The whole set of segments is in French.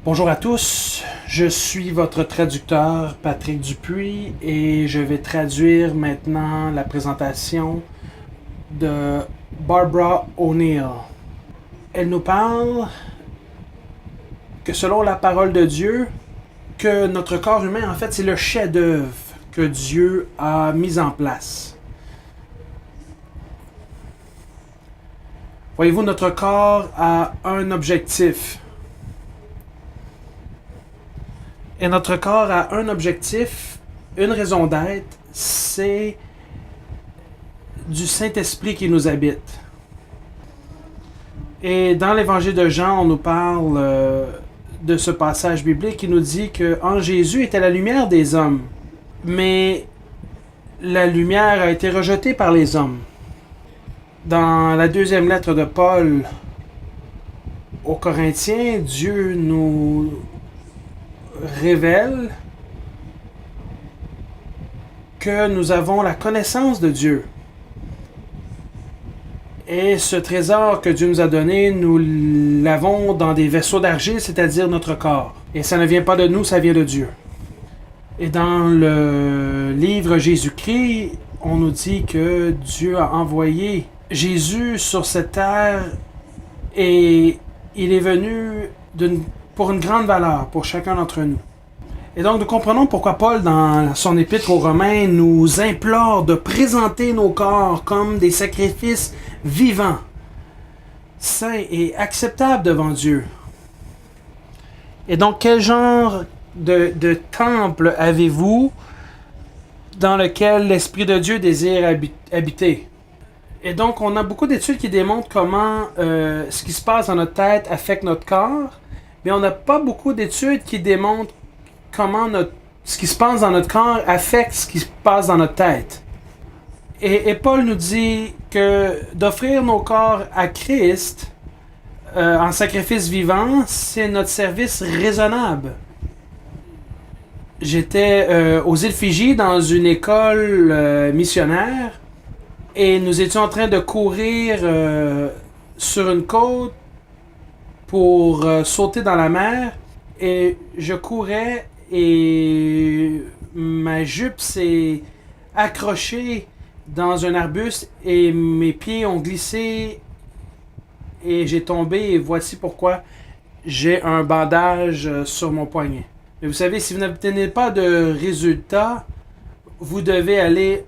Bonjour à tous, je suis votre traducteur Patrick Dupuis et je vais traduire maintenant la présentation de Barbara O'Neill. Elle nous parle que selon la parole de Dieu, que notre corps humain en fait c'est le chef-d'œuvre que Dieu a mis en place. Voyez-vous, notre corps a un objectif. Et notre corps a un objectif, une raison d'être, c'est du Saint-Esprit qui nous habite. Et dans l'Évangile de Jean, on nous parle de ce passage biblique qui nous dit qu'en Jésus était la lumière des hommes. Mais la lumière a été rejetée par les hommes. Dans la deuxième lettre de Paul aux Corinthiens, Dieu nous révèle que nous avons la connaissance de Dieu. Et ce trésor que Dieu nous a donné, nous l'avons dans des vaisseaux d'argile, c'est-à-dire notre corps. Et ça ne vient pas de nous, ça vient de Dieu. Et dans le livre Jésus-Christ, on nous dit que Dieu a envoyé Jésus sur cette terre et il est venu pour une grande valeur pour chacun d'entre nous. Et donc nous comprenons pourquoi Paul, dans son épître aux Romains, nous implore de présenter nos corps comme des sacrifices vivants, saints et acceptables devant Dieu. Et donc quel genre de temple avez-vous dans lequel l'Esprit de Dieu désire habiter? Et donc on a beaucoup d'études qui démontrent comment ce qui se passe dans notre tête affecte notre corps. Mais on n'a pas beaucoup d'études qui démontrent comment ce qui se passe dans notre corps affecte ce qui se passe dans notre tête. Et Paul nous dit que d'offrir nos corps à Christ en sacrifice vivant, c'est notre service raisonnable. J'étais aux îles Fidji dans une école missionnaire et nous étions en train de courir sur une côte pour sauter dans la mer et je courais et ma jupe s'est accrochée dans un arbuste et mes pieds ont glissé et j'ai tombé et voici pourquoi j'ai un bandage sur mon poignet. Mais vous savez, si vous n'obtenez pas de résultat, vous devez aller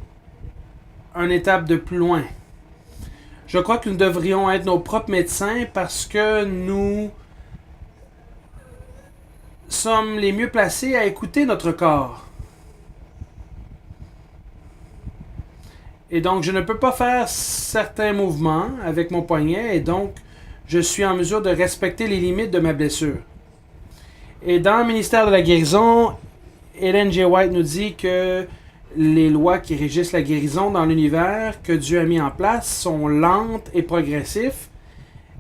une étape de plus loin. Je crois que nous devrions être nos propres médecins parce que nous sommes les mieux placés à écouter notre corps. Et donc, je ne peux pas faire certains mouvements avec mon poignet et donc, je suis en mesure de respecter les limites de ma blessure. Et dans le ministère de la guérison, Ellen G. White nous dit que les lois qui régissent la guérison dans l'univers que Dieu a mis en place sont lentes et progressives.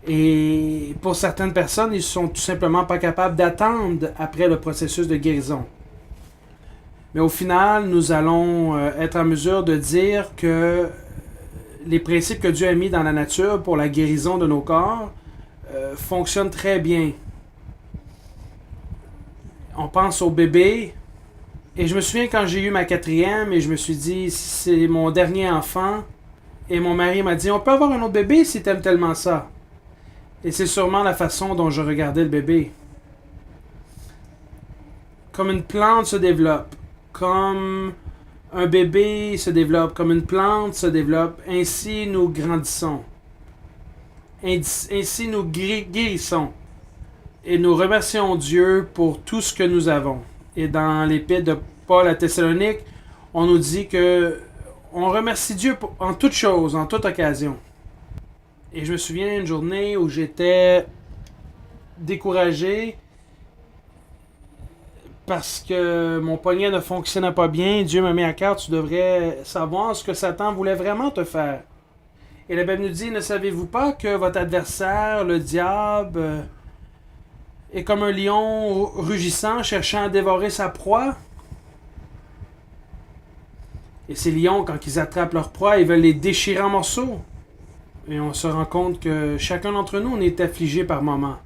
Et pour certaines personnes, ils ne sont tout simplement pas capables d'attendre après le processus de guérison. Mais au final, nous allons être en mesure de dire que les principes que Dieu a mis dans la nature pour la guérison de nos corps fonctionnent très bien. On pense au bébé. Et je me souviens quand j'ai eu ma 4e et je me suis dit, c'est mon dernier enfant. Et mon mari m'a dit, on peut avoir un autre bébé si t'aimes tellement ça. Et c'est sûrement la façon dont je regardais le bébé. Comme une plante se développe, comme un bébé se développe, comme une plante se développe, ainsi nous grandissons. Ainsi nous guérissons. Et nous remercions Dieu pour tout ce que nous avons. Et dans l'épître de Paul à Thessalonique, on nous dit que on remercie Dieu en toutes choses, en toute occasion. Et je me souviens d'une journée où j'étais découragé parce que mon poignet ne fonctionnait pas bien. Dieu m'a mis à cœur, tu devrais savoir ce que Satan voulait vraiment te faire. Et la Bible nous dit, ne savez-vous pas que votre adversaire, le diable, est comme un lion rugissant, cherchant à dévorer sa proie? Et ces lions, quand ils attrapent leur proie, ils veulent les déchirer en morceaux. Et on se rend compte que chacun d'entre nous, on est affligé par moments.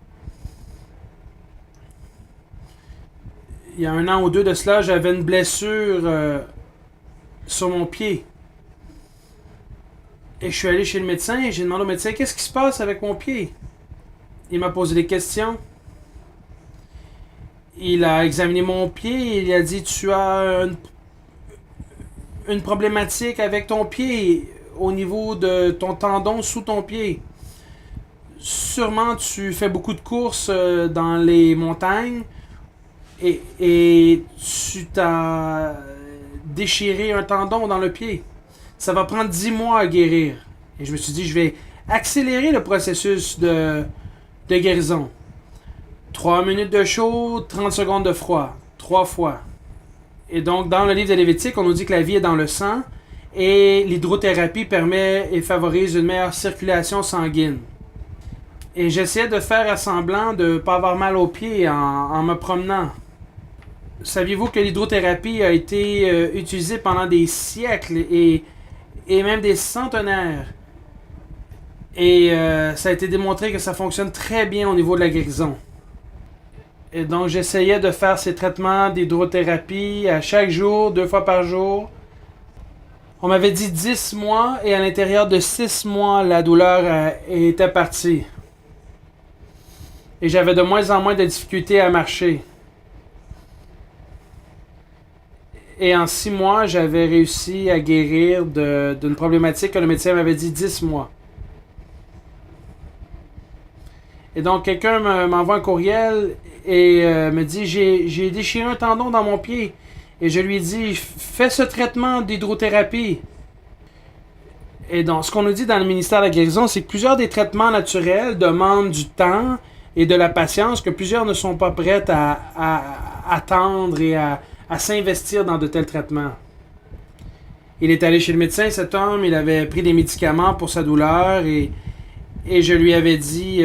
il y a 1 an ou 2 de cela, j'avais une blessure sur mon pied. Et je suis allé chez le médecin et j'ai demandé au médecin qu'est-ce qui se passe avec mon pied. Il m'a posé des questions. Il a examiné mon pied et il a dit tu as une problématique avec ton pied au niveau de ton tendon sous ton pied. Sûrement tu fais beaucoup de courses dans les montagnes et tu t'as déchiré un tendon dans le pied. Ça va prendre 10 mois à guérir. Et je me suis dit, je vais accélérer le processus de guérison. 3 minutes de chaud, 30 secondes de froid. 3 fois. Et donc, dans le livre de Lévitique, on nous dit que la vie est dans le sang et l'hydrothérapie permet et favorise une meilleure circulation sanguine. Et j'essayais de faire semblant de ne pas avoir mal aux pieds en me promenant. Saviez-vous que l'hydrothérapie a été utilisée pendant des siècles et même des centenaires? Et ça a été démontré que ça fonctionne très bien au niveau de la guérison. Et donc j'essayais de faire ces traitements d'hydrothérapie à chaque jour, 2 fois par jour. On m'avait dit 10 mois et à l'intérieur de 6 mois, la douleur était partie. Et j'avais de moins en moins de difficultés à marcher. Et en 6 mois, j'avais réussi à guérir d'une problématique que le médecin m'avait dit 10 mois. Et donc, quelqu'un m'envoie un courriel et me dit j'ai déchiré un tendon dans mon pied. Et je lui dis fais ce traitement d'hydrothérapie. Et donc, ce qu'on nous dit dans le ministère de la guérison, c'est que plusieurs des traitements naturels demandent du temps et de la patience que plusieurs ne sont pas prêts à attendre et à s'investir dans de tels traitements. Il est allé chez le médecin, cet homme, il avait pris des médicaments pour sa douleur et je lui avais dit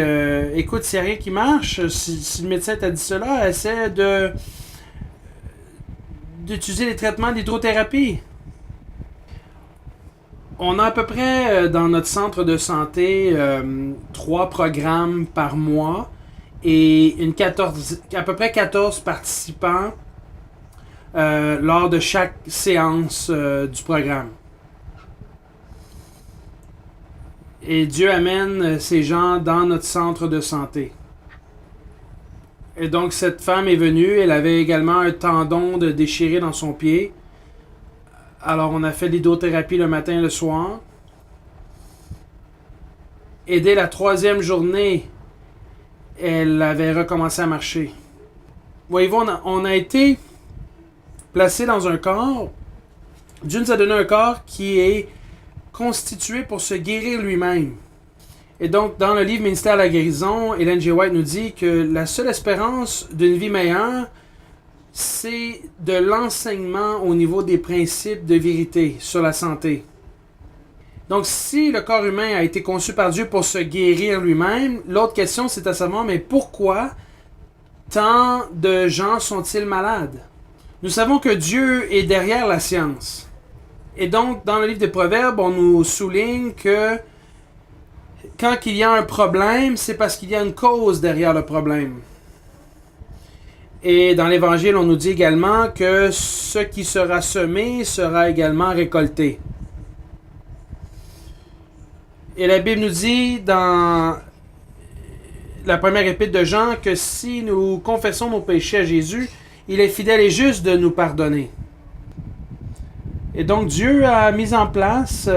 écoute, s'il n'y a rien qui marche, si le médecin t'a dit cela, essaie d'utiliser les traitements d'hydrothérapie. On a à peu près dans notre centre de santé 3 programmes par mois et à peu près 14 participants lors de chaque séance du programme. Et Dieu amène ces gens dans notre centre de santé. Et donc cette femme est venue, elle avait également un tendon de déchiré dans son pied. Alors on a fait l'hydrothérapie le matin et le soir. Et dès la 3e journée, elle avait recommencé à marcher. Voyez-vous, on a été placé dans un corps. Dieu nous a donné un corps qui est constitué pour se guérir lui-même. Et donc, dans le livre Ministère de la guérison, Ellen G. White nous dit que la seule espérance d'une vie meilleure, c'est de l'enseignement au niveau des principes de vérité sur la santé. Donc, si le corps humain a été conçu par Dieu pour se guérir lui-même, l'autre question, c'est à savoir, mais pourquoi tant de gens sont-ils malades? Nous savons que Dieu est derrière la science. Et donc, dans le livre des Proverbes, on nous souligne que quand il y a un problème, c'est parce qu'il y a une cause derrière le problème. Et dans l'Évangile, on nous dit également que ce qui sera semé sera également récolté. Et la Bible nous dit dans la première épître de Jean que si nous confessons nos péchés à Jésus, il est fidèle et juste de nous pardonner. Et donc Dieu a mis en place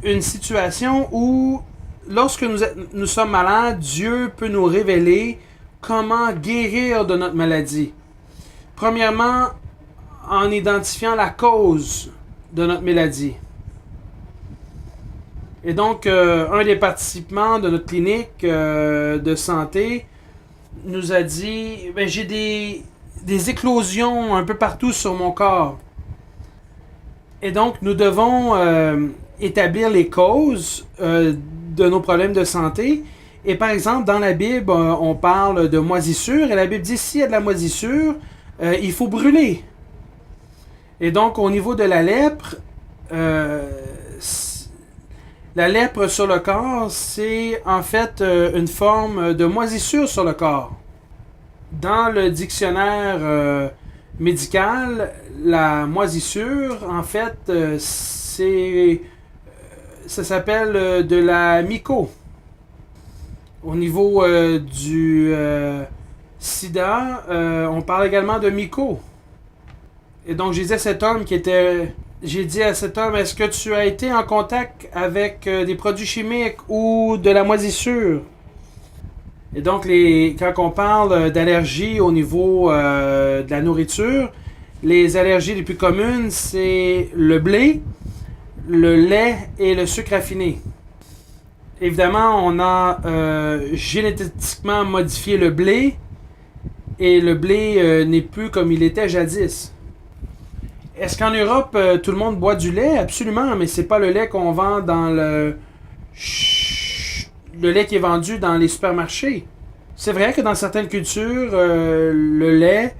une situation où lorsque nous sommes malades, Dieu peut nous révéler comment guérir de notre maladie. Premièrement, en identifiant la cause de notre maladie. Et donc, un des participants de notre clinique de santé nous a dit j'ai des éclosions un peu partout sur mon corps. Et donc, nous devons établir les causes de nos problèmes de santé. Et par exemple, dans la Bible, on parle de moisissure. Et la Bible dit, s'il y a de la moisissure, il faut brûler. Et donc, au niveau de la lèpre sur le corps, c'est en fait une forme de moisissure sur le corps. Dans le dictionnaire médical, la moisissure, en fait, ça s'appelle de la myco. Au niveau du sida, on parle également de myco. Et donc, j'ai dit à cet homme est-ce que tu as été en contact avec des produits chimiques ou de la moisissure? Et donc, quand on parle d'allergies au niveau de la nourriture, les allergies les plus communes, c'est le blé, le lait et le sucre raffiné. Évidemment, on a génétiquement modifié le blé et le blé n'est plus comme il était jadis. Est-ce qu'en Europe, tout le monde boit du lait? Absolument, mais c'est pas le lait qu'on vend dans le lait qui est vendu dans les supermarchés. C'est vrai que dans certaines cultures, le lait,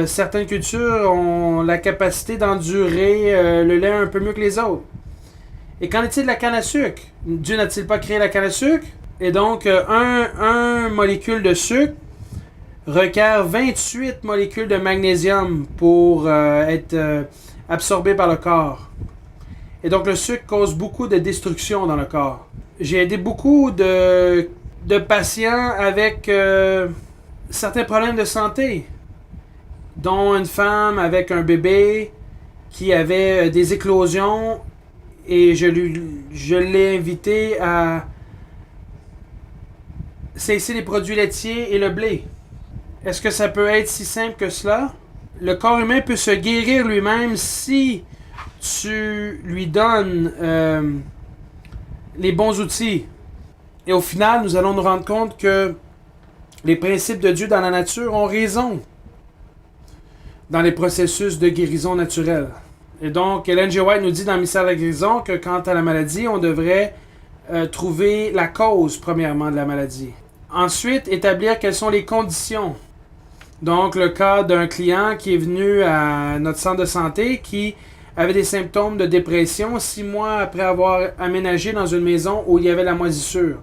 certaines cultures ont la capacité d'endurer le lait un peu mieux que les autres. Et qu'en est-il de la canne à sucre? Dieu n'a-t-il pas créé la canne à sucre? Et donc, un molécule de sucre requiert 28 molécules de magnésium pour être absorbé par le corps. Et donc, le sucre cause beaucoup de destruction dans le corps. J'ai aidé beaucoup de patients avec certains problèmes de santé, dont une femme avec un bébé qui avait des éclosions et je l'ai invité à cesser les produits laitiers et le blé. Est-ce que ça peut être si simple que cela? Le corps humain peut se guérir lui-même si tu lui donnes les bons outils. Et au final, nous allons nous rendre compte que les principes de Dieu dans la nature ont raison dans les processus de guérison naturelle. Et donc, Ellen G. White nous dit dans Mystère de la guérison que quant à la maladie, on devrait trouver la cause, premièrement, de la maladie. Ensuite, établir quelles sont les conditions. Donc, le cas d'un client qui est venu à notre centre de santé qui avait des symptômes de dépression 6 mois après avoir aménagé dans une maison où il y avait la moisissure.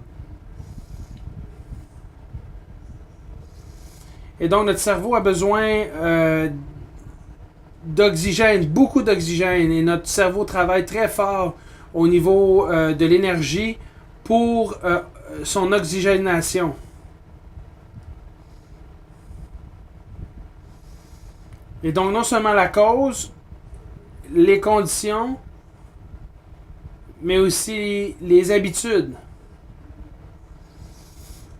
Et donc, notre cerveau a besoin d'oxygène, beaucoup d'oxygène, et notre cerveau travaille très fort au niveau de l'énergie pour son oxygénation. Et donc, non seulement la cause, les conditions, mais aussi les habitudes.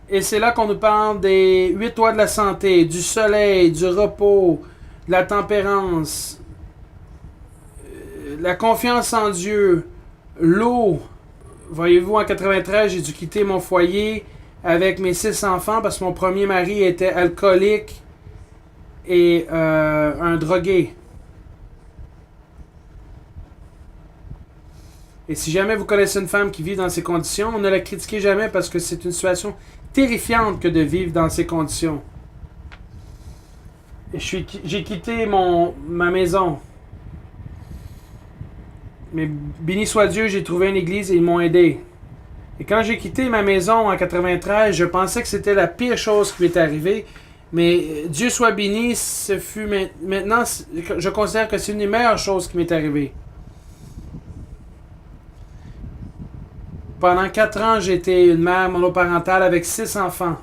Et c'est là qu'on nous parle des 8 lois de la santé, du soleil, du repos, de la tempérance, la confiance en Dieu, l'eau. Voyez-vous, en 93, j'ai dû quitter mon foyer avec mes 6 enfants parce que mon premier mari était alcoolique et un drogué. Et si jamais vous connaissez une femme qui vit dans ces conditions, ne la critiquez jamais parce que c'est une situation terrifiante que de vivre dans ces conditions. Et j'ai quitté ma maison. Mais béni soit Dieu, j'ai trouvé une église et ils m'ont aidé. Et quand j'ai quitté ma maison en 93, je pensais que c'était la pire chose qui m'était arrivée. Mais Dieu soit béni, maintenant, je considère que c'est une des meilleures choses qui m'est arrivée. Pendant 4 ans, j'ai été une mère monoparentale avec 6 enfants.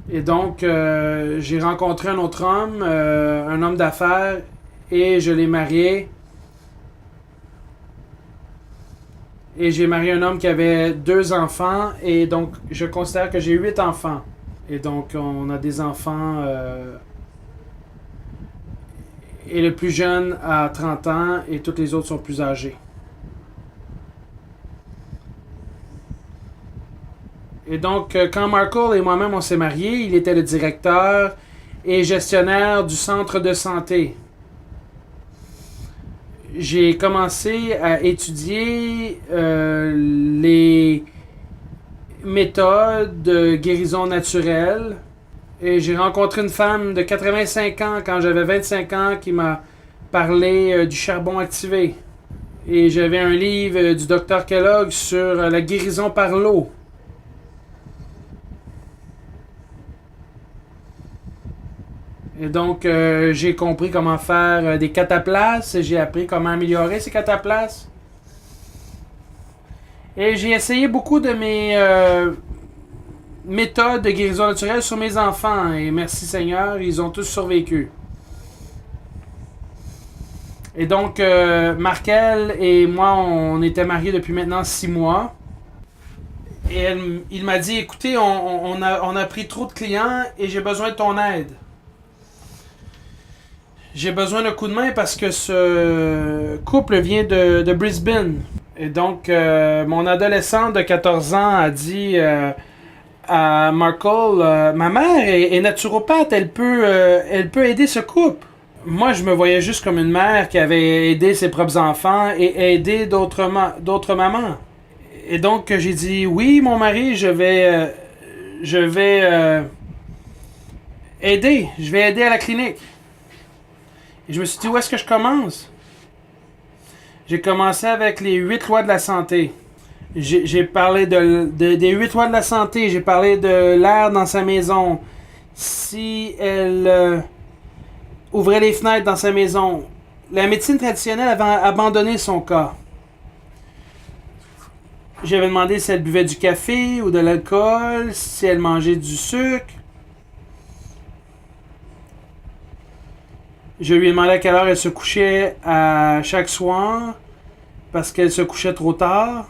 Et donc, j'ai rencontré un autre homme, un homme d'affaires, et je l'ai marié. Et j'ai marié un homme qui avait 2 enfants, et donc, je considère que j'ai 8 enfants. Et donc, on a des enfants... et le plus jeune a 30 ans, et tous les autres sont plus âgés. Et donc, quand Markle et moi-même on s'est mariés, il était le directeur et gestionnaire du centre de santé. J'ai commencé à étudier les méthodes de guérison naturelle. Et j'ai rencontré une femme de 85 ans quand j'avais 25 ans qui m'a parlé du charbon activé. Et j'avais un livre du Dr Kellogg sur la guérison par l'eau. Et donc, j'ai compris comment faire des cataplasmes. J'ai appris comment améliorer ces cataplasmes. Et j'ai essayé beaucoup de mes méthodes de guérison naturelle sur mes enfants. Et merci Seigneur, ils ont tous survécu. Et donc, Markel et moi, on était mariés depuis maintenant 6 mois. Et il m'a dit, écoutez, on a pris trop de clients et j'ai besoin de ton aide. J'ai besoin d'un coup de main parce que ce couple vient de Brisbane. Et donc, mon adolescente de 14 ans a dit à Markle, ma mère est naturopathe, elle peut aider ce couple. Moi, je me voyais juste comme une mère qui avait aidé ses propres enfants et aidé d'autres mamans. Et donc, j'ai dit, oui, mon mari, je vais aider. Je vais aider à la clinique. Et je me suis dit, où est-ce que je commence? J'ai commencé avec les 8 lois de la santé. J'ai parlé des 8 lois de la santé. J'ai parlé de l'air dans sa maison. Si elle ouvrait les fenêtres dans sa maison. La médecine traditionnelle avait abandonné son cas. J'avais demandé si elle buvait du café ou de l'alcool, si elle mangeait du sucre. Je lui ai demandé à quelle heure elle se couchait à chaque soir parce qu'elle se couchait trop tard.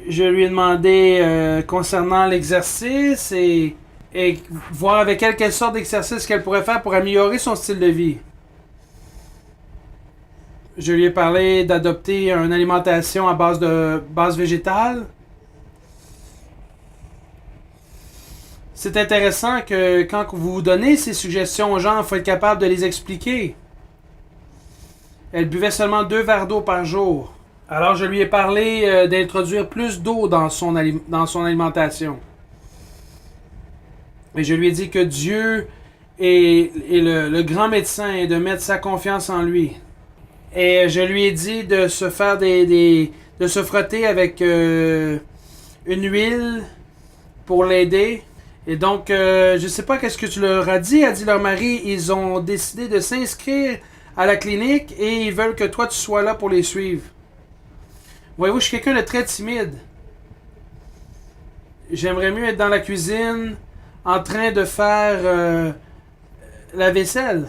Je lui ai demandé concernant l'exercice et voir avec elle quelle sorte d'exercice qu'elle pourrait faire pour améliorer son style de vie. Je lui ai parlé d'adopter une alimentation à base végétale. C'est intéressant que quand vous donnez ces suggestions aux gens, il faut être capable de les expliquer. Elle buvait seulement 2 verres d'eau par jour. Alors je lui ai parlé d'introduire plus d'eau dans son alimentation. Et je lui ai dit que Dieu est le grand médecin et de mettre sa confiance en lui. Et je lui ai dit de se faire de se frotter avec une huile pour l'aider. Et donc, je sais pas qu'est-ce que tu leur as dit. A dit leur mari, ils ont décidé de s'inscrire à la clinique et ils veulent que toi tu sois là pour les suivre. Voyez-vous, je suis quelqu'un de très timide. J'aimerais mieux être dans la cuisine en train de faire la vaisselle.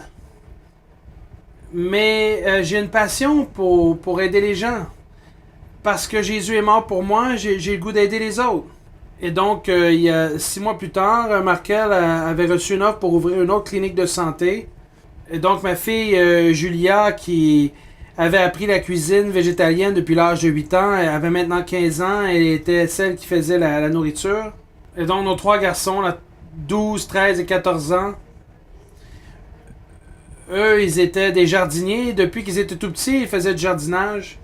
Mais j'ai une passion pour aider les gens. Parce que Jésus est mort pour moi, j'ai le goût d'aider les autres. Et donc, il y a 6 mois plus tard, Markel avait reçu une offre pour ouvrir une autre clinique de santé. Et donc, ma fille Julia, qui avait appris la cuisine végétalienne depuis l'âge de 8 ans, elle avait maintenant 15 ans, elle était celle qui faisait la nourriture. Et donc, nos 3 garçons, là, 12, 13 et 14 ans, eux, ils étaient des jardiniers. Depuis qu'ils étaient tout petits, ils faisaient du jardinage.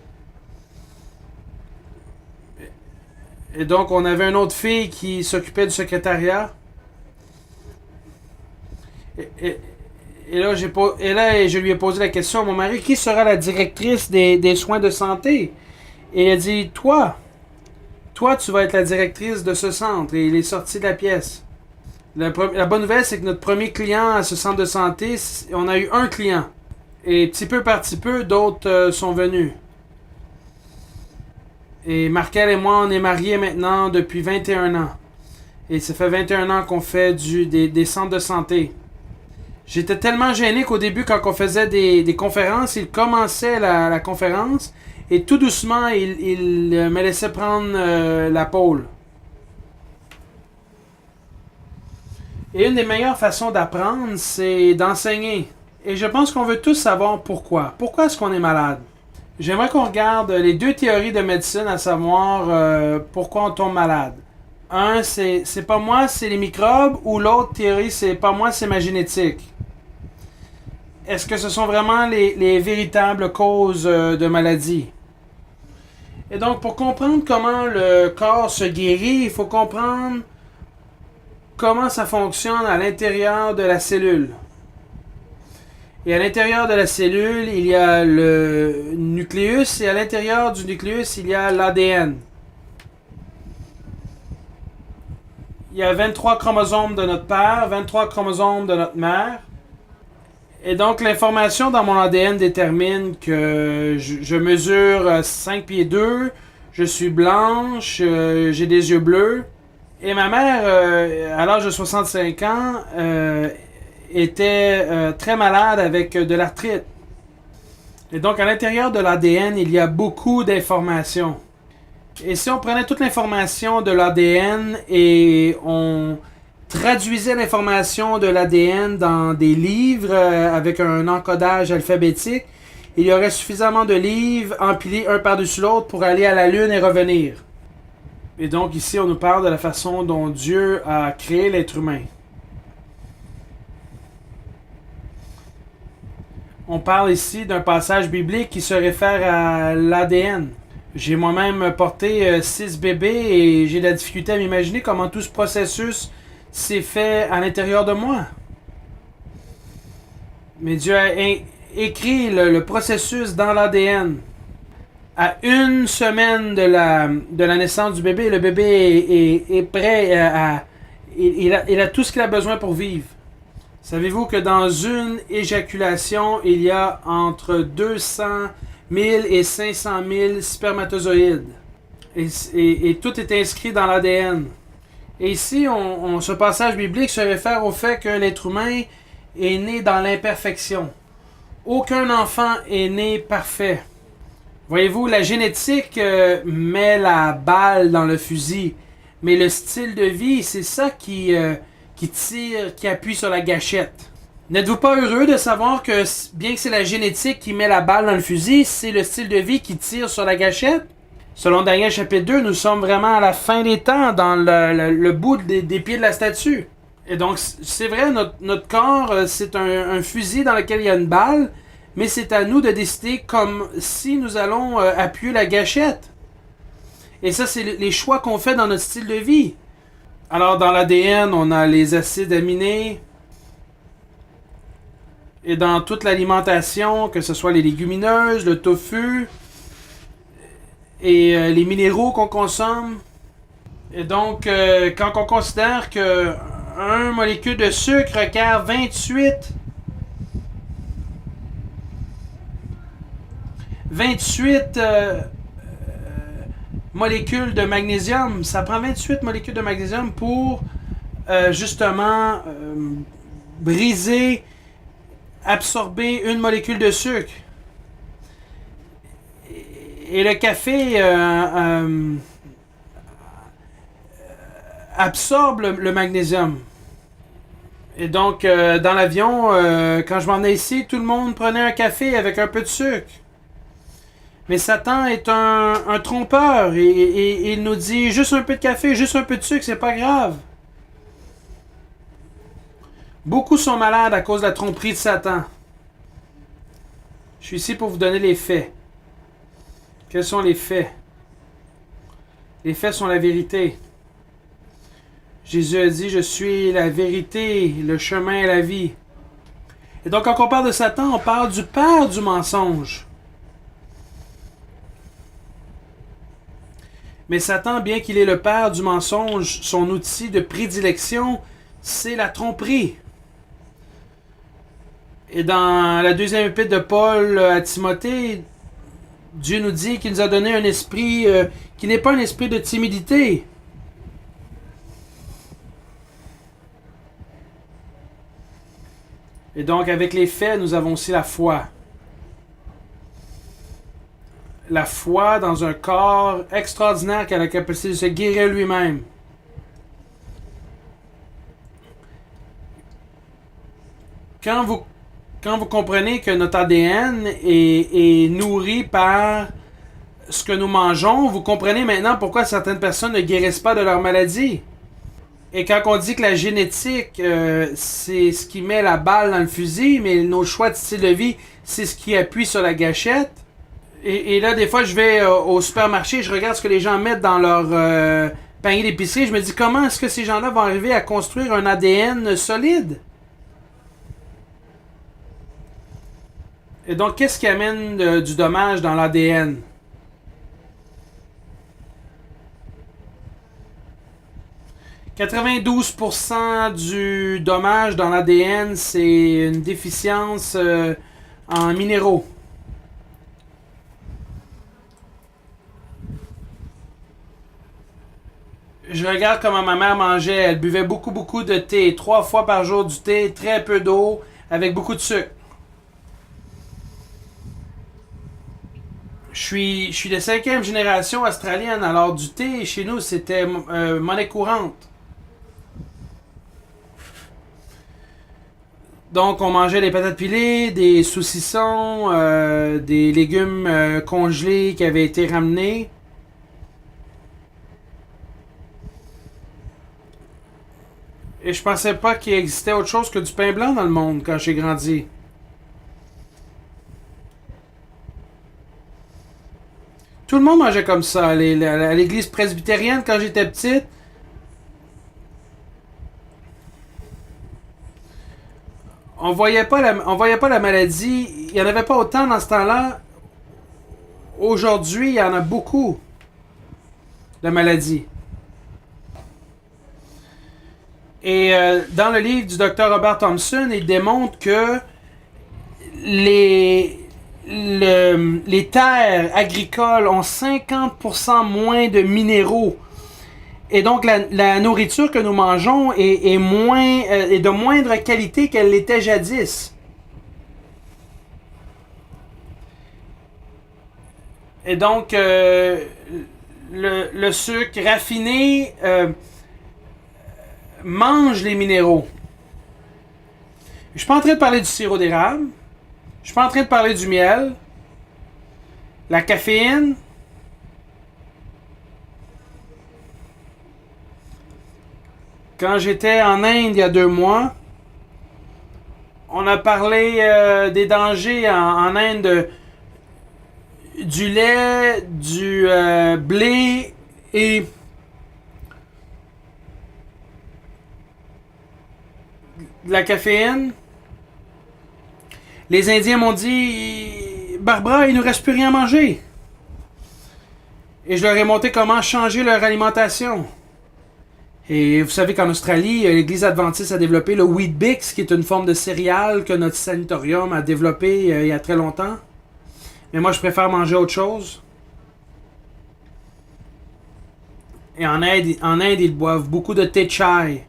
Et donc, on avait une autre fille qui s'occupait du secrétariat. Et là, je lui ai posé la question à mon mari, qui sera la directrice des soins de santé? Et il a dit, toi, tu vas être la directrice de ce centre. Et il est sorti de la pièce. La bonne nouvelle, c'est que notre premier client à ce centre de santé, on a eu un client. Et petit peu par petit peu, d'autres sont venus. Et Markel et moi, on est mariés maintenant depuis 21 ans. Et ça fait 21 ans qu'on fait des centres de santé. J'étais tellement gêné qu'au début, quand on faisait des conférences, il commençait la conférence et tout doucement, il me laissait prendre la pôle. Et une des meilleures façons d'apprendre, c'est d'enseigner. Et je pense qu'on veut tous savoir pourquoi. Pourquoi est-ce qu'on est malade? J'aimerais qu'on regarde les 2 théories de médecine, à savoir pourquoi on tombe malade. Un, c'est pas moi, c'est les microbes, ou l'autre théorie, c'est pas moi, c'est ma génétique. Est-ce que ce sont vraiment les véritables causes de maladie? Et donc, pour comprendre comment le corps se guérit, il faut comprendre comment ça fonctionne à l'intérieur de la cellule. Et à l'intérieur de la cellule, il y a le nucléus, et à l'intérieur du nucléus, il y a l'ADN. Il y a 23 chromosomes de notre père, 23 chromosomes de notre mère. Et donc, l'information dans mon ADN détermine que je mesure 5 pieds 2, je suis blanche, j'ai des yeux bleus. Et ma mère, à l'âge de 65 ans, était très malade avec de l'arthrite. Et donc, à l'intérieur de l'ADN, il y a beaucoup d'informations. Et si on prenait toute l'information de l'ADN et on traduisait l'information de l'ADN dans des livres avec un encodage alphabétique, il y aurait suffisamment de livres empilés un par-dessus l'autre pour aller à la Lune et revenir. Et donc ici, on nous parle de la façon dont Dieu a créé l'être humain. On parle ici d'un passage biblique qui se réfère à l'ADN. J'ai moi-même porté 6 bébés et j'ai de la difficulté à m'imaginer comment tout ce processus s'est fait à l'intérieur de moi. Mais Dieu a écrit le processus dans l'ADN. À 1 semaine de la naissance du bébé, le bébé est prêt il a tout ce qu'il a besoin pour vivre. Savez-vous que dans une éjaculation, il y a entre 200 000 et 500 000 spermatozoïdes. Et tout est inscrit dans l'ADN. Et ici, ce passage biblique se réfère au fait que l'être humain est né dans l'imperfection. Aucun enfant est né parfait. Voyez-vous, la génétique met la balle dans le fusil, mais le style de vie, c'est ça qui tire, qui appuie sur la gâchette. N'êtes-vous pas heureux de savoir que bien que c'est la génétique qui met la balle dans le fusil, c'est le style de vie qui tire sur la gâchette? Selon Daniel chapitre 2, nous sommes vraiment à la fin des temps, dans le bout des pieds de la statue. Et donc, c'est vrai, notre corps, c'est un fusil dans lequel il y a une balle, mais c'est à nous de décider comme si nous allons appuyer la gâchette. Et ça, c'est les choix qu'on fait dans notre style de vie. Alors, dans l'ADN, on a les acides aminés. Et dans toute l'alimentation, que ce soit les légumineuses, le tofu, et les minéraux qu'on consomme. Et donc, quand on considère que un molécule de sucre requiert 28 molécules de magnésium. Ça prend 28 molécules de magnésium pour justement briser, absorber une molécule de sucre. Et le café absorbe le magnésium. Et donc, dans l'avion, quand je m'en ai ici, tout le monde prenait un café avec un peu de sucre. Mais Satan est un trompeur et il nous dit juste un peu de café, juste un peu de sucre, c'est pas grave. Beaucoup sont malades à cause de la tromperie de Satan. Je suis ici pour vous donner les faits. Quels sont les faits? Les faits sont la vérité. Jésus a dit, je suis la vérité, le chemin et la vie. Et donc, quand on parle de Satan, on parle du père du mensonge. Mais Satan, bien qu'il est le père du mensonge, son outil de prédilection, c'est la tromperie. Et dans la deuxième épître de Paul à Timothée, Dieu nous dit qu'il nous a donné un esprit qui n'est pas un esprit de timidité. Et donc, avec les faits, nous avons aussi la foi. La foi dans un corps extraordinaire qui a la capacité de se guérir lui-même. Quand vous comprenez que notre ADN est nourri par ce que nous mangeons, vous comprenez maintenant pourquoi certaines personnes ne guérissent pas de leur maladie. Et quand on dit que la génétique, c'est ce qui met la balle dans le fusil, mais nos choix de style de vie, c'est ce qui appuie sur la gâchette. Et là, des fois, je vais au supermarché, je regarde ce que les gens mettent dans leur panier d'épicerie, je me dis comment est-ce que ces gens-là vont arriver à construire un ADN solide? Et donc, qu'est-ce qui amène du dommage dans l'ADN? 92% du dommage dans l'ADN, c'est une déficience en minéraux. Je regarde comment ma mère mangeait. Elle buvait beaucoup de thé. 3 fois par jour du thé, très peu d'eau, avec beaucoup de sucre. Je suis de 5e génération australienne, alors du thé chez nous c'était monnaie courante. Donc on mangeait des patates pilées, des saucissons, des légumes congelés qui avaient été ramenés. Et je pensais pas qu'il existait autre chose que du pain blanc dans le monde quand j'ai grandi. Tout le monde mangeait comme ça. À l'église presbytérienne, quand j'étais petite, on voyait pas la maladie. Il n'y en avait pas autant dans ce temps-là. Aujourd'hui, il y en a beaucoup de maladies. Et dans le livre du docteur Robert Thompson, il démontre que les, les terres agricoles ont 50% moins de minéraux. Et donc la nourriture que nous mangeons est de moindre qualité qu'elle l'était jadis. Et donc le sucre raffiné mange les minéraux. Je suis pas en train de parler du sirop d'érable. Je suis pas en train de parler du miel. La caféine. Quand j'étais en Inde il y a 2 mois, on a parlé des dangers en Inde du lait, du blé et de la caféine. Les Indiens m'ont dit, Barbara, il ne nous reste plus rien à manger. Et je leur ai montré comment changer leur alimentation. Et vous savez qu'en Australie, l'Église adventiste a développé le Weet-Bix, qui est une forme de céréale que notre sanatorium a développé il y a très longtemps. Mais moi, je préfère manger autre chose. Et en Inde, ils boivent beaucoup de thé chai.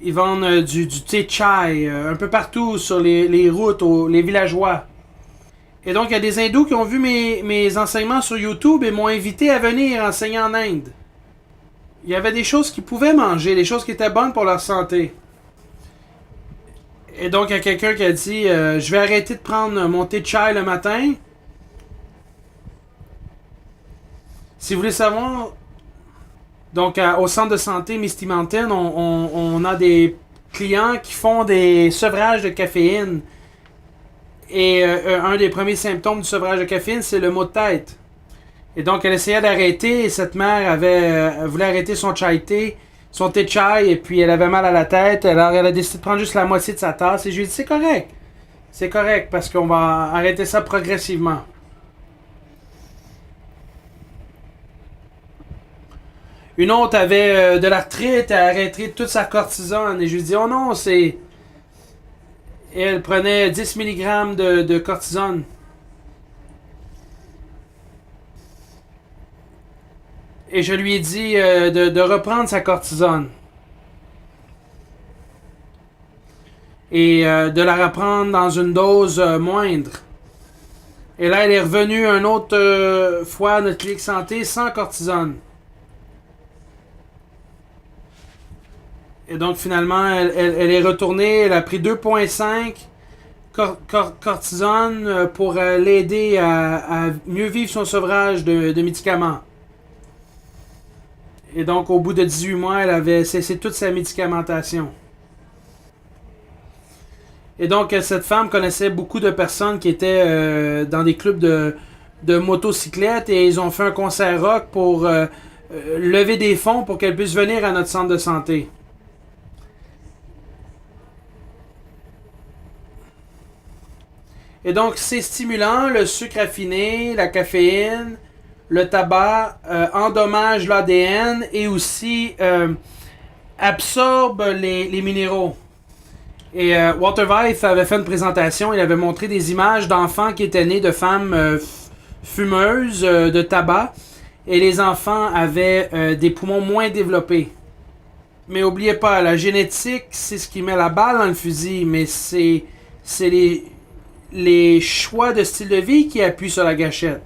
Ils vendent du thé chai un peu partout sur les routes, les villageois. Et donc, il y a des hindous qui ont vu mes enseignements sur YouTube et m'ont invité à venir enseigner en Inde. Il y avait des choses qu'ils pouvaient manger, des choses qui étaient bonnes pour leur santé. Et donc, il y a quelqu'un qui a dit je vais arrêter de prendre mon thé chai le matin. Si vous voulez savoir, donc au centre de santé Misty Mountain, on a des clients qui font des sevrages de caféine. Et un des premiers symptômes du sevrage de caféine, c'est le maux de tête. Et donc, elle essayait d'arrêter, et cette mère voulait arrêter son thé chai, et puis elle avait mal à la tête. Alors, elle a décidé de prendre juste la moitié de sa tasse, et je lui ai dit, c'est correct. C'est correct, parce qu'on va arrêter ça progressivement. Une autre avait de l'arthrite, elle a arrêté toute sa cortisone, et je lui ai dit, oh non, c'est... Et elle prenait 10 mg de cortisone. Et je lui ai dit de reprendre sa cortisone. Et de la reprendre dans une dose moindre. Et là, elle est revenue une autre fois à notre clinique santé sans cortisone. Et donc, finalement, elle est retournée. Elle a pris 2,5 cortisone pour l'aider à mieux vivre son sevrage de médicaments. Et donc, au bout de 18 mois, elle avait cessé toute sa médicamentation. Et donc, cette femme connaissait beaucoup de personnes qui étaient dans des clubs de motocyclettes et ils ont fait un concert rock pour lever des fonds pour qu'elle puisse venir à notre centre de santé. Et donc, c'est stimulant, le sucre raffiné, la caféine, le tabac endommage l'ADN et aussi absorbe les minéraux. Et Walter Weiss avait fait une présentation, il avait montré des images d'enfants qui étaient nés de femmes fumeuses de tabac et les enfants avaient des poumons moins développés. Mais oubliez pas, la génétique, c'est ce qui met la balle dans le fusil, mais c'est les choix de style de vie qui appuient sur la gâchette.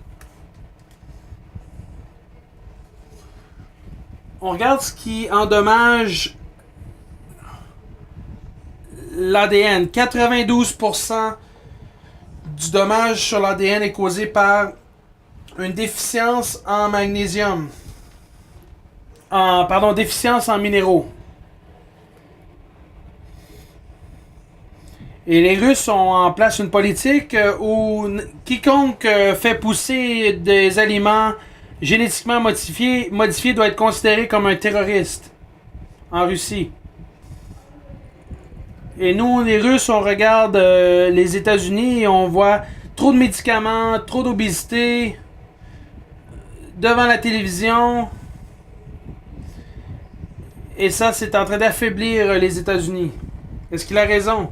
On regarde ce qui endommage l'ADN. 92% du dommage sur l'ADN est causé par une déficience en magnésium. Déficience en minéraux. Et les Russes ont en place une politique où quiconque fait pousser des aliments génétiquement modifiés doit être considéré comme un terroriste en Russie. Et nous, les Russes, on regarde les États-Unis et on voit trop de médicaments, trop d'obésité devant la télévision. Et ça, c'est en train d'affaiblir les États-Unis. Est-ce qu'il a raison?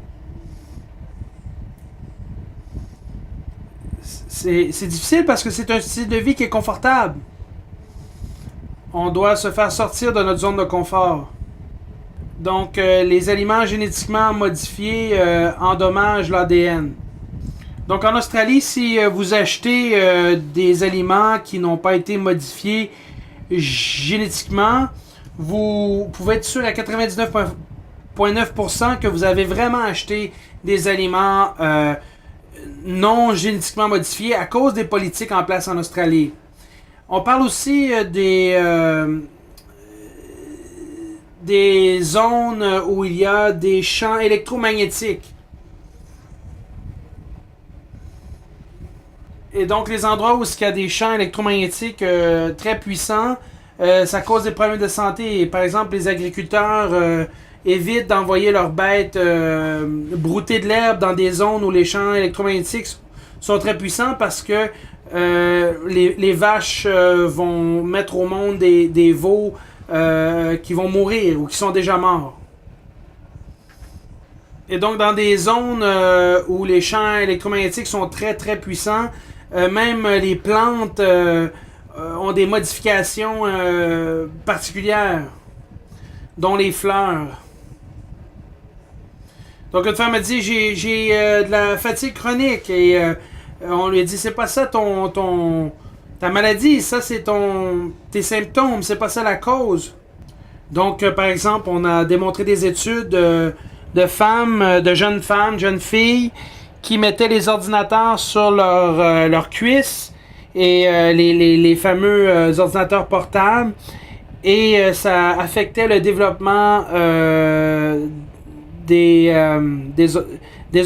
C'est difficile parce que c'est un style de vie qui est confortable. On doit se faire sortir de notre zone de confort. Donc, les aliments génétiquement modifiés endommagent l'ADN. Donc, en Australie, si vous achetez des aliments qui n'ont pas été modifiés génétiquement, vous pouvez être sûr à 99,9% que vous avez vraiment acheté des aliments non génétiquement modifiés à cause des politiques en place en Australie. On parle aussi des zones où il y a des champs électromagnétiques. Et donc les endroits où il y a des champs électromagnétiques très puissants, ça cause des problèmes de santé. Par exemple, les agriculteurs évitent d'envoyer leurs bêtes brouter de l'herbe dans des zones où les champs électromagnétiques sont très puissants parce que les vaches vont mettre au monde des veaux qui vont mourir ou qui sont déjà morts. Et donc dans des zones où les champs électromagnétiques sont très très puissants, même les plantes ont des modifications particulières, dont les fleurs. Donc une femme me dit j'ai de la fatigue chronique et on lui a dit c'est pas ça ta maladie, ça c'est tes symptômes, c'est pas ça la cause. Donc par exemple on a démontré des études de jeunes filles qui mettaient les ordinateurs sur leurs cuisses et les fameux ordinateurs portables et ça affectait le développement des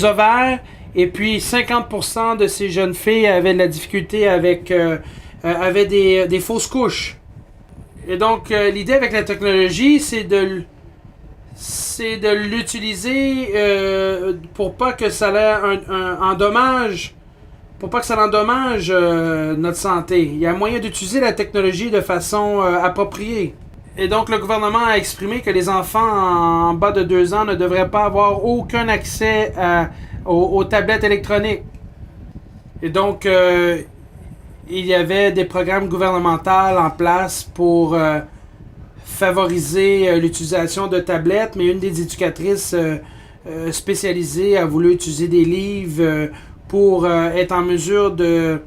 ovaires et puis 50% de ces jeunes filles avaient de la difficulté avaient des fausses couches. Et donc l'idée avec la technologie c'est de l'utiliser pour pas que ça ait pour pas que ça endommage notre santé. Il y a moyen d'utiliser la technologie de façon appropriée. Et donc le gouvernement a exprimé que les enfants en bas de 2 ans ne devraient pas avoir aucun accès aux tablettes électroniques. Et donc il y avait des programmes gouvernementaux en place pour favoriser l'utilisation de tablettes, mais une des éducatrices spécialisées a voulu utiliser des livres pour être en mesure de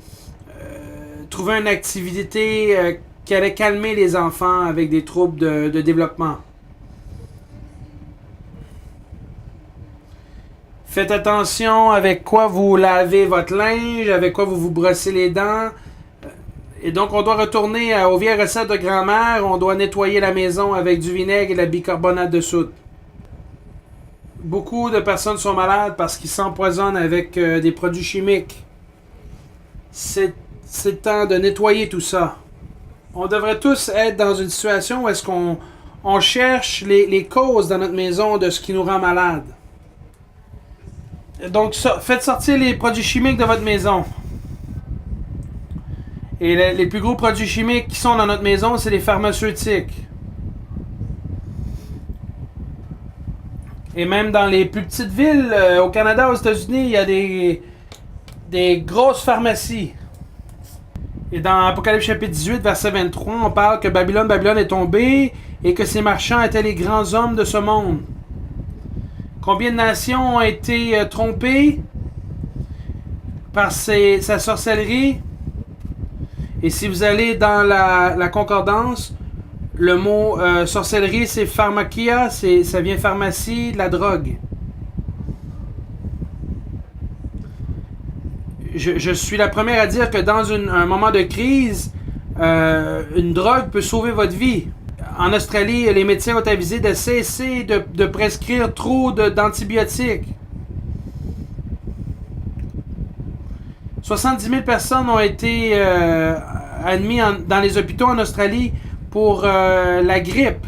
trouver une activité qui allait calmer les enfants avec des troubles de développement. Faites attention avec quoi vous lavez votre linge, avec quoi vous vous brossez les dents. Et donc, on doit retourner aux vieilles recettes de grand-mère. On doit nettoyer la maison avec du vinaigre et de la bicarbonate de soude. Beaucoup de personnes sont malades parce qu'ils s'empoisonnent avec des produits chimiques. C'est temps de nettoyer tout ça. On devrait tous être dans une situation où est-ce qu'on cherche les causes dans notre maison de ce qui nous rend malade. Donc, faites sortir les produits chimiques de votre maison. Et les plus gros produits chimiques qui sont dans notre maison, c'est les pharmaceutiques. Et même dans les plus petites villes, au Canada, aux États-Unis, il y a des grosses pharmacies. Et dans Apocalypse chapitre 18, verset 23, on parle que Babylone est tombée et que ses marchands étaient les grands hommes de ce monde. Combien de nations ont été trompées par sa sorcellerie? Et si vous allez dans la concordance, le mot sorcellerie, c'est pharmakia, ça vient pharmacie, de la drogue. Je suis la première à dire que dans un moment de crise, une drogue peut sauver votre vie. En Australie, les médecins ont avisé de cesser de prescrire trop d'antibiotiques. 70 000 personnes ont été admises dans les hôpitaux en Australie pour la grippe.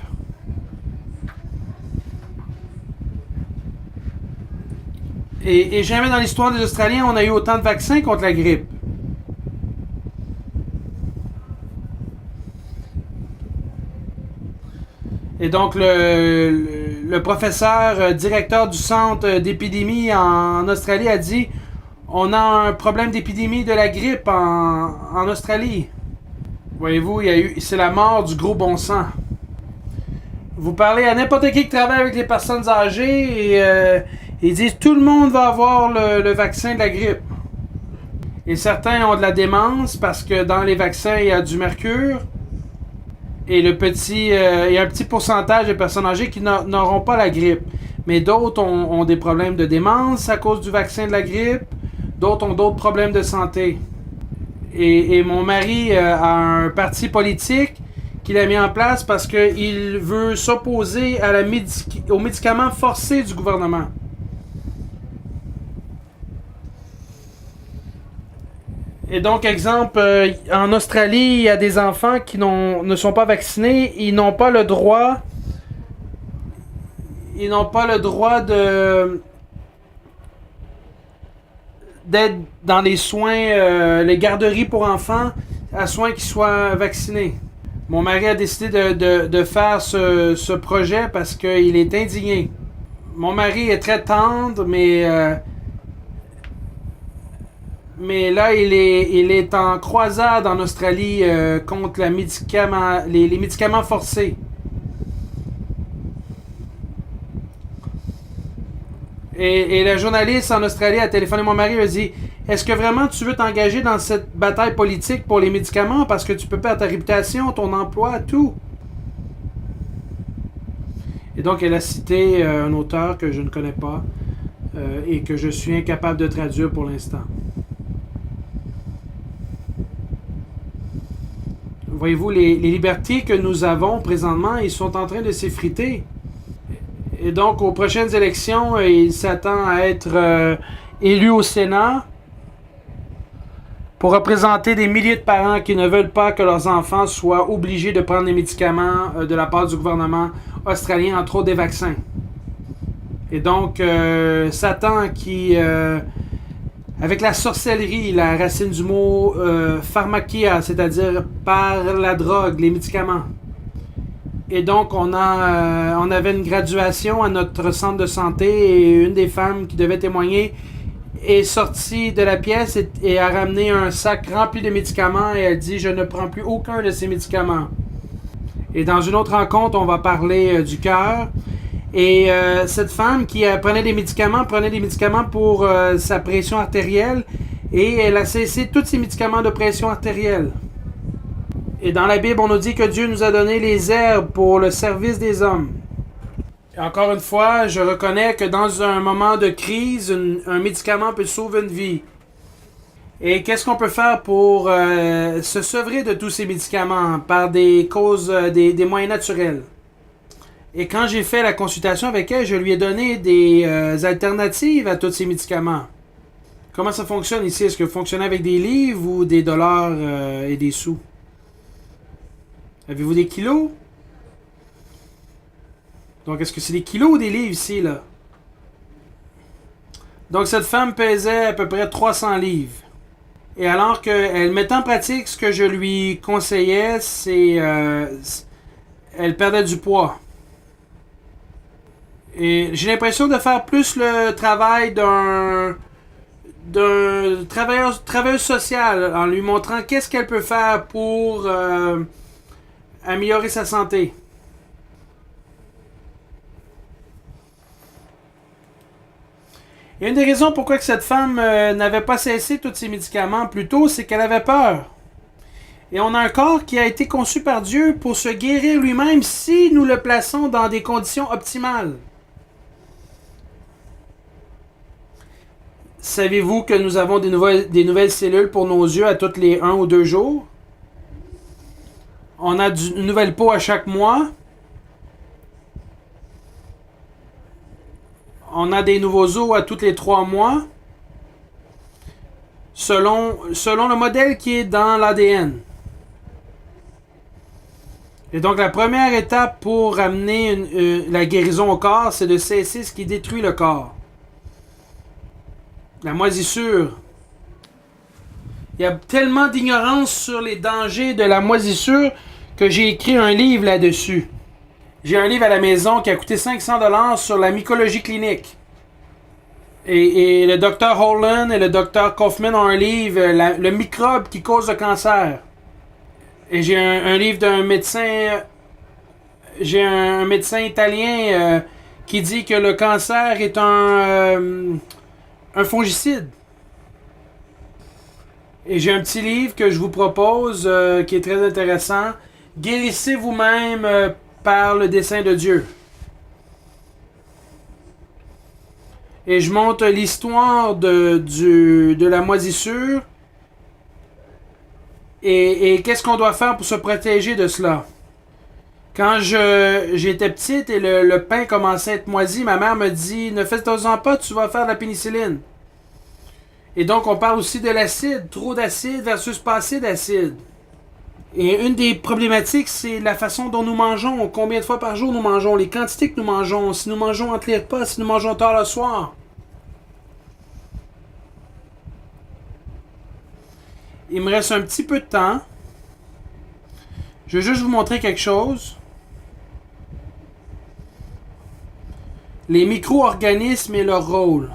Et jamais dans l'histoire des Australiens, on a eu autant de vaccins contre la grippe. Et donc, le professeur directeur du centre d'épidémie en Australie a dit on a un problème d'épidémie de la grippe en Australie. Voyez-vous, c'est la mort du gros bon sang. Vous parlez à n'importe qui travaille avec les personnes âgées et ils disent tout le monde va avoir le vaccin de la grippe. Et certains ont de la démence parce que dans les vaccins, il y a du mercure. Et il y a un petit pourcentage de personnes âgées qui n'auront pas la grippe. Mais d'autres ont des problèmes de démence à cause du vaccin de la grippe. D'autres ont d'autres problèmes de santé. Et mon mari a un parti politique qu'il a mis en place parce qu'il veut s'opposer aux médicaments forcés du gouvernement. Et donc, exemple, en Australie, il y a des enfants qui ne sont pas vaccinés. Ils n'ont pas le droit. Ils n'ont pas le droit d'être dans les soins, les garderies pour enfants, à soins qui soient vaccinés. Mon mari a décidé de faire ce projet parce qu'il est indigné. Mon mari est très tendre, mais là, il est en croisade en Australie contre les médicaments forcés. Et la journaliste en Australie a téléphoné mon mari et a dit est-ce que vraiment tu veux t'engager dans cette bataille politique pour les médicaments parce que tu peux perdre ta réputation, ton emploi, tout. Et donc elle a cité un auteur que je ne connais pas et que je suis incapable de traduire pour l'instant. Voyez-vous, les libertés que nous avons présentement, ils sont en train de s'effriter. Et donc, aux prochaines élections, il s'attend à être élu au Sénat pour représenter des milliers de parents qui ne veulent pas que leurs enfants soient obligés de prendre des médicaments de la part du gouvernement australien, entre autres des vaccins. Et donc, Satan qui, avec la sorcellerie, la racine du mot pharmakia, c'est-à-dire par la drogue, les médicaments. Et donc, on avait une graduation à notre centre de santé et une des femmes qui devait témoigner est sortie de la pièce et a ramené un sac rempli de médicaments et elle dit « Je ne prends plus aucun de ces médicaments ». Et dans une autre rencontre, on va parler du cœur. Et cette femme qui prenait des médicaments pour sa pression artérielle et elle a cessé tous ses médicaments de pression artérielle. Et dans la Bible, on nous dit que Dieu nous a donné les herbes pour le service des hommes. Et encore une fois, je reconnais que dans un moment de crise, un médicament peut sauver une vie. Et qu'est-ce qu'on peut faire pour se sevrer de tous ces médicaments par des causes, des moyens naturels? Et quand j'ai fait la consultation avec elle, je lui ai donné des alternatives à tous ces médicaments. Comment ça fonctionne ici? Est-ce que vous fonctionnez avec des livres ou des dollars et des sous? Avez-vous des kilos? Donc, est-ce que c'est des kilos ou des livres ici, là? Donc, cette femme pesait à peu près 300 livres. Et alors qu'elle mettait en pratique ce que je lui conseillais, elle perdait du poids. Et j'ai l'impression de faire plus le travail d'un travailleur social en lui montrant qu'est-ce qu'elle peut faire pour améliorer sa santé. Et une des raisons pourquoi que cette femme n'avait pas cessé tous ses médicaments plus tôt, c'est qu'elle avait peur. Et on a un corps qui a été conçu par Dieu pour se guérir lui-même si nous le plaçons dans des conditions optimales. Savez-vous que nous avons des nouvelles cellules pour nos yeux à tous les 1 ou 2 jours? On a une nouvelle peau à chaque mois. On a des nouveaux os à tous les 3 mois. Selon le modèle qui est dans l'ADN. Et donc la première étape pour amener la guérison au corps, c'est de cesser ce qui détruit le corps. La moisissure. Il y a tellement d'ignorance sur les dangers de la moisissure que j'ai écrit un livre là-dessus. J'ai un livre à la maison qui a coûté 500$ sur la mycologie clinique. Et le Dr Holland et le Dr Kaufman ont un livre, le microbe qui cause le cancer. Et j'ai un livre d'un médecin. J'ai un médecin italien qui dit que le cancer est un fongicide. Et j'ai un petit livre que je vous propose qui est très intéressant. Guérissez vous-même par le dessein de Dieu. Et je montre l'histoire de la moisissure et qu'est-ce qu'on doit faire pour se protéger de cela. Quand j'étais petite et le pain commençait à être moisi, ma mère me dit « Ne fais-toi-en pas, tu vas faire de la pénicilline. » Et donc on parle aussi de l'acide, trop d'acide versus pas assez d'acide. Et une des problématiques, c'est la façon dont nous mangeons, combien de fois par jour nous mangeons, les quantités que nous mangeons, si nous mangeons entre les repas, si nous mangeons tard le soir. Il me reste un petit peu de temps. Je vais juste vous montrer quelque chose. Les micro-organismes et leur rôle.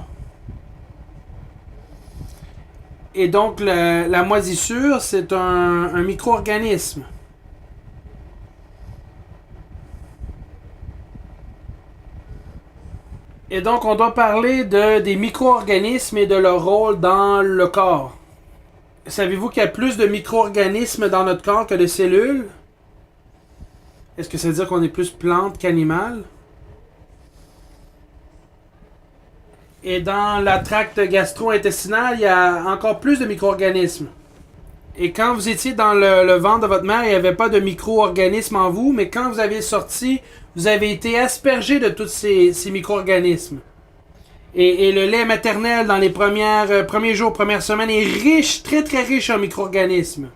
Et donc, la moisissure, c'est un micro-organisme. Et donc, on doit parler des micro-organismes et de leur rôle dans le corps. Savez-vous qu'il y a plus de micro-organismes dans notre corps que de cellules? Est-ce que ça veut dire qu'on est plus plante qu'animal? Et dans la tracte gastro-intestinale, il y a encore plus de micro-organismes. Et quand vous étiez dans le ventre de votre mère, il n'y avait pas de micro-organismes en vous, mais quand vous avez sorti, vous avez été aspergé de tous ces micro-organismes. Et le lait maternel dans les premiers jours, premières semaines est riche, très très riche en micro-organismes.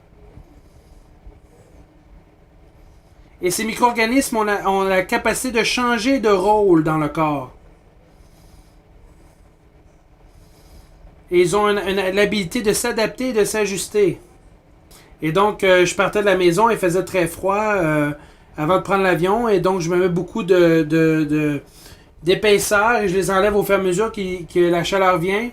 Et ces micro-organismes ont la capacité de changer de rôle dans le corps. Et ils ont l'habilité de s'adapter et de s'ajuster. Et donc, je partais de la maison, il faisait très froid avant de prendre l'avion, et donc je me mets beaucoup d'épaisseur et je les enlève au fur et à mesure que la chaleur vient.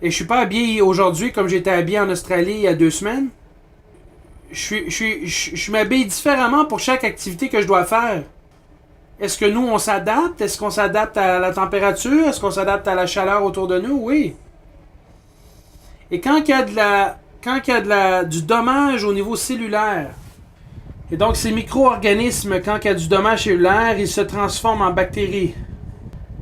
Et je suis pas habillé aujourd'hui comme j'étais habillé en Australie il y a 2 semaines. Je m'habille différemment pour chaque activité que je dois faire. Est-ce que nous, on s'adapte? Est-ce qu'on s'adapte à la température? Est-ce qu'on s'adapte à la chaleur autour de nous? Oui. Et quand il y a du dommage au niveau cellulaire, et donc ces micro-organismes, quand il y a du dommage cellulaire, ils se transforment en bactéries.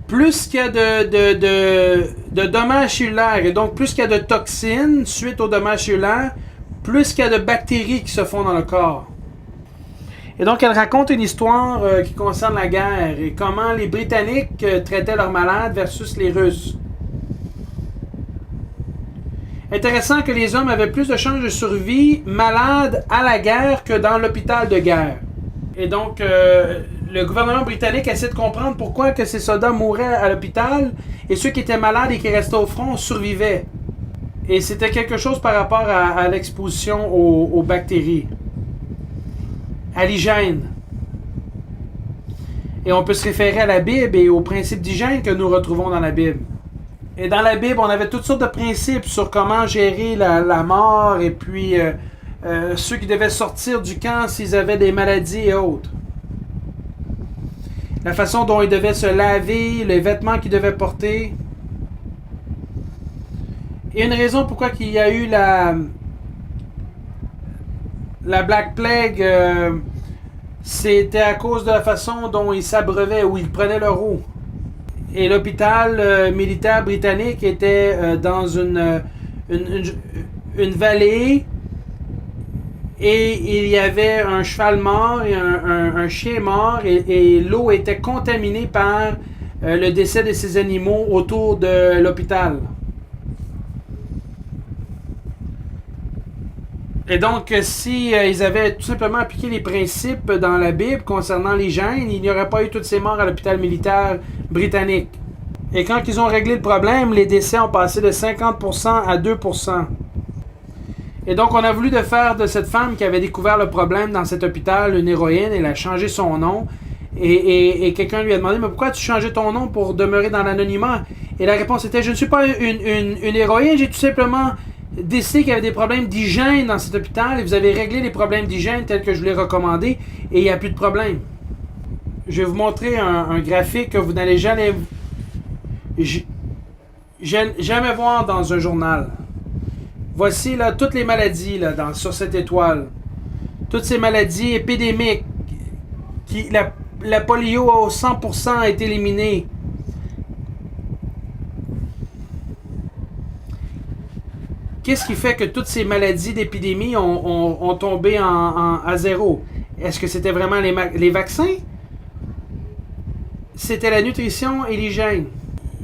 Plus qu'il y a de dommages cellulaires, et donc plus qu'il y a de toxines suite au dommage cellulaire, plus qu'il y a de bactéries qui se font dans le corps. Et donc, elle raconte une histoire qui concerne la guerre et comment les Britanniques traitaient leurs malades versus les Russes. Intéressant que les hommes avaient plus de chances de survie malades à la guerre que dans l'hôpital de guerre. Et donc, le gouvernement britannique essaie de comprendre pourquoi que ces soldats mouraient à l'hôpital et ceux qui étaient malades et qui restaient au front survivaient. Et c'était quelque chose par rapport à l'exposition aux bactéries, à l'hygiène. Et on peut se référer à la Bible et aux principes d'hygiène que nous retrouvons dans la Bible. Et dans la Bible, on avait toutes sortes de principes sur comment gérer la mort et puis ceux qui devaient sortir du camp s'ils avaient des maladies et autres. La façon dont ils devaient se laver, les vêtements qu'ils devaient porter. Et une raison pourquoi il y a eu la Black Plague, c'était à cause de la façon dont ils s'abreuvaient ou ils prenaient leur eau. Et l'hôpital militaire britannique était dans une vallée et il y avait un cheval mort et un chien mort et l'eau était contaminée par le décès de ces animaux autour de l'hôpital. Et donc, si ils avaient tout simplement appliqué les principes dans la Bible concernant l'hygiène, il n'y aurait pas eu toutes ces morts à l'hôpital militaire britannique. Et quand ils ont réglé le problème, les décès ont passé de 50% à 2%. Et donc, on a voulu de faire de cette femme qui avait découvert le problème dans cet hôpital une héroïne. Elle a changé son nom. Et quelqu'un lui a demandé, mais pourquoi tu changeais ton nom pour demeurer dans l'anonymat? Et la réponse était, je ne suis pas une héroïne, j'ai tout simplement décidé qu'il y avait des problèmes d'hygiène dans cet hôpital et vous avez réglé les problèmes d'hygiène tels que je vous l'ai recommandé et il n'y a plus de problème. Je vais vous montrer un graphique que vous n'allez jamais voir dans un journal. Voici là toutes les maladies là, sur cette étoile. Toutes ces maladies épidémiques. La polio à 100% est éliminée. Qu'est-ce qui fait que toutes ces maladies d'épidémie ont tombé à zéro? Est-ce que c'était vraiment les vaccins? C'était la nutrition et l'hygiène.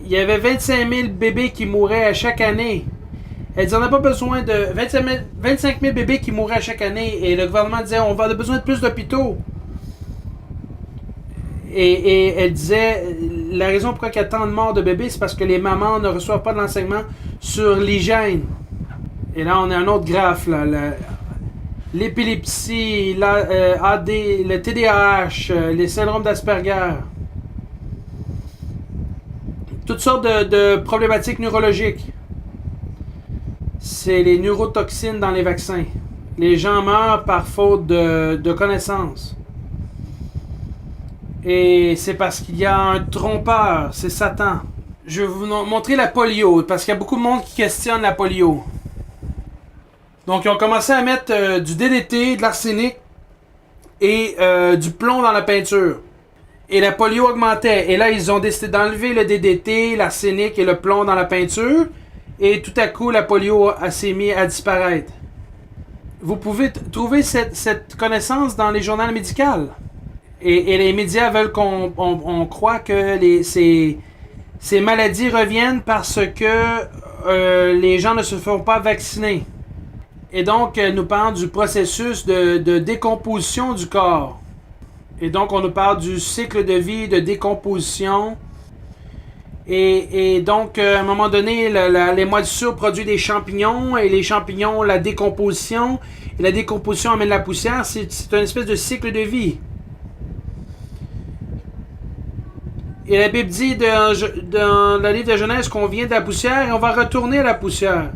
Il y avait 25 000 bébés qui mouraient à chaque année. Elle dit, on n'a pas besoin de 25 000 bébés qui mouraient à chaque année. Et le gouvernement disait, on va avoir besoin de plus d'hôpitaux. Et elle disait, la raison pourquoi il y a tant de morts de bébés, c'est parce que les mamans ne reçoivent pas de l'enseignement sur l'hygiène. Et là, on a un autre graphe, là, l'épilepsie, le TDAH, les syndromes d'Asperger. Toutes sortes de problématiques neurologiques. C'est les neurotoxines dans les vaccins. Les gens meurent par faute de connaissances. Et c'est parce qu'il y a un trompeur, c'est Satan. Je vais vous montrer la polio, parce qu'il y a beaucoup de monde qui questionne la polio. Donc, ils ont commencé à mettre du DDT, de l'arsenic et du plomb dans la peinture. Et la polio augmentait. Et là, ils ont décidé d'enlever le DDT, l'arsenic et le plomb dans la peinture. Et tout à coup, la polio s'est mise à disparaître. Vous pouvez trouver cette connaissance dans les journaux médicaux. Et les médias veulent qu'on croit que ces maladies reviennent parce que les gens ne se font pas vacciner. Et donc, elle nous parle du processus de décomposition du corps. Et donc, on nous parle du cycle de vie de décomposition. Et donc, à un moment donné, les moisissures produisent des champignons. Et les champignons, la décomposition. Et la décomposition amène la poussière. C'est une espèce de cycle de vie. Et la Bible dit dans le livre de Genèse qu'on vient de la poussière et on va retourner à la poussière.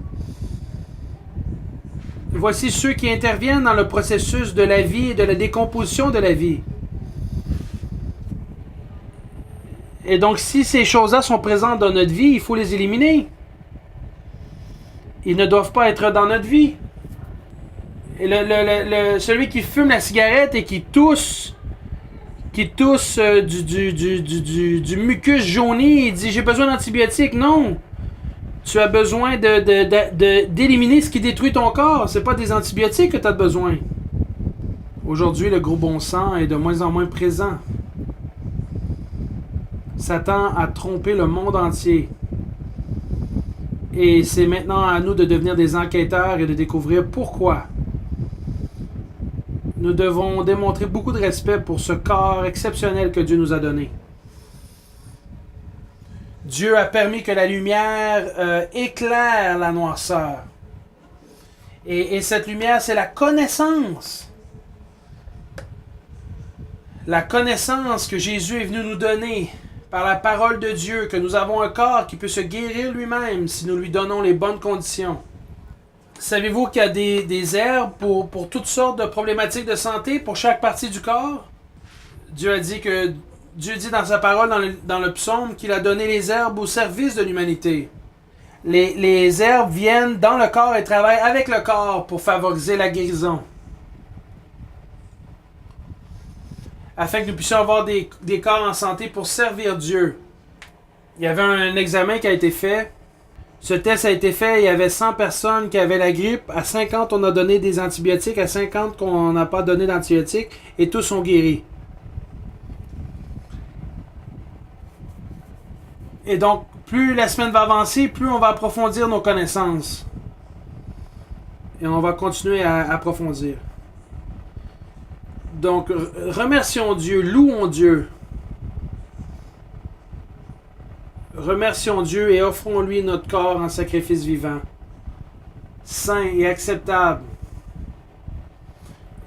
Voici ceux qui interviennent dans le processus de la vie et de la décomposition de la vie. Et donc, si ces choses-là sont présentes dans notre vie, il faut les éliminer. Ils ne doivent pas être dans notre vie. Et celui qui fume la cigarette et qui tousse du mucus jauni, il dit « J'ai besoin d'antibiotiques. » Non! Tu as besoin d'éliminer ce qui détruit ton corps. C'est pas des antibiotiques que tu as besoin. Aujourd'hui, le gros bon sens est de moins en moins présent. Satan a trompé le monde entier. Et c'est maintenant à nous de devenir des enquêteurs et de découvrir pourquoi nous devons démontrer beaucoup de respect pour ce corps exceptionnel que Dieu nous a donné. Dieu a permis que la lumière éclaire la noirceur. Et cette lumière, c'est la connaissance. La connaissance que Jésus est venu nous donner par la parole de Dieu, que nous avons un corps qui peut se guérir lui-même si nous lui donnons les bonnes conditions. Savez-vous qu'il y a des herbes pour toutes sortes de problématiques de santé, pour chaque partie du corps? Dieu dit dans sa parole, dans le psaume, qu'il a donné les herbes au service de l'humanité. Les herbes viennent dans le corps et travaillent avec le corps pour favoriser la guérison. Afin que nous puissions avoir des corps en santé pour servir Dieu. Il y avait un examen qui a été fait. Ce test a été fait, il y avait 100 personnes qui avaient la grippe. À 50, on a donné des antibiotiques. À 50, on n'a pas donné d'antibiotiques. Et tous sont guéris. Et donc, plus la semaine va avancer, plus on va approfondir nos connaissances. Et on va continuer à approfondir. Donc, remercions Dieu, louons Dieu. Remercions Dieu et offrons-lui notre corps en sacrifice vivant, saint et acceptable.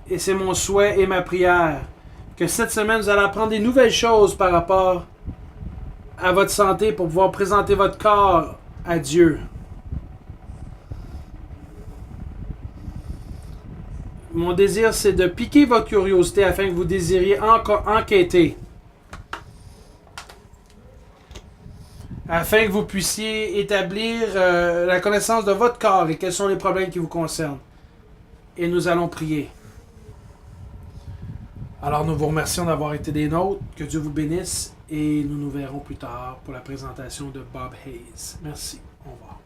Et c'est mon souhait et ma prière que cette semaine, vous allez apprendre des nouvelles choses par rapport à votre santé pour pouvoir présenter votre corps à Dieu. Mon désir, c'est de piquer votre curiosité afin que vous désiriez enquêter. Afin que vous puissiez établir la connaissance de votre corps et quels sont les problèmes qui vous concernent. Et nous allons prier. Alors nous vous remercions d'avoir été des nôtres. Que Dieu vous bénisse et nous nous verrons plus tard pour la présentation de Bob Hayes. Merci. Au revoir.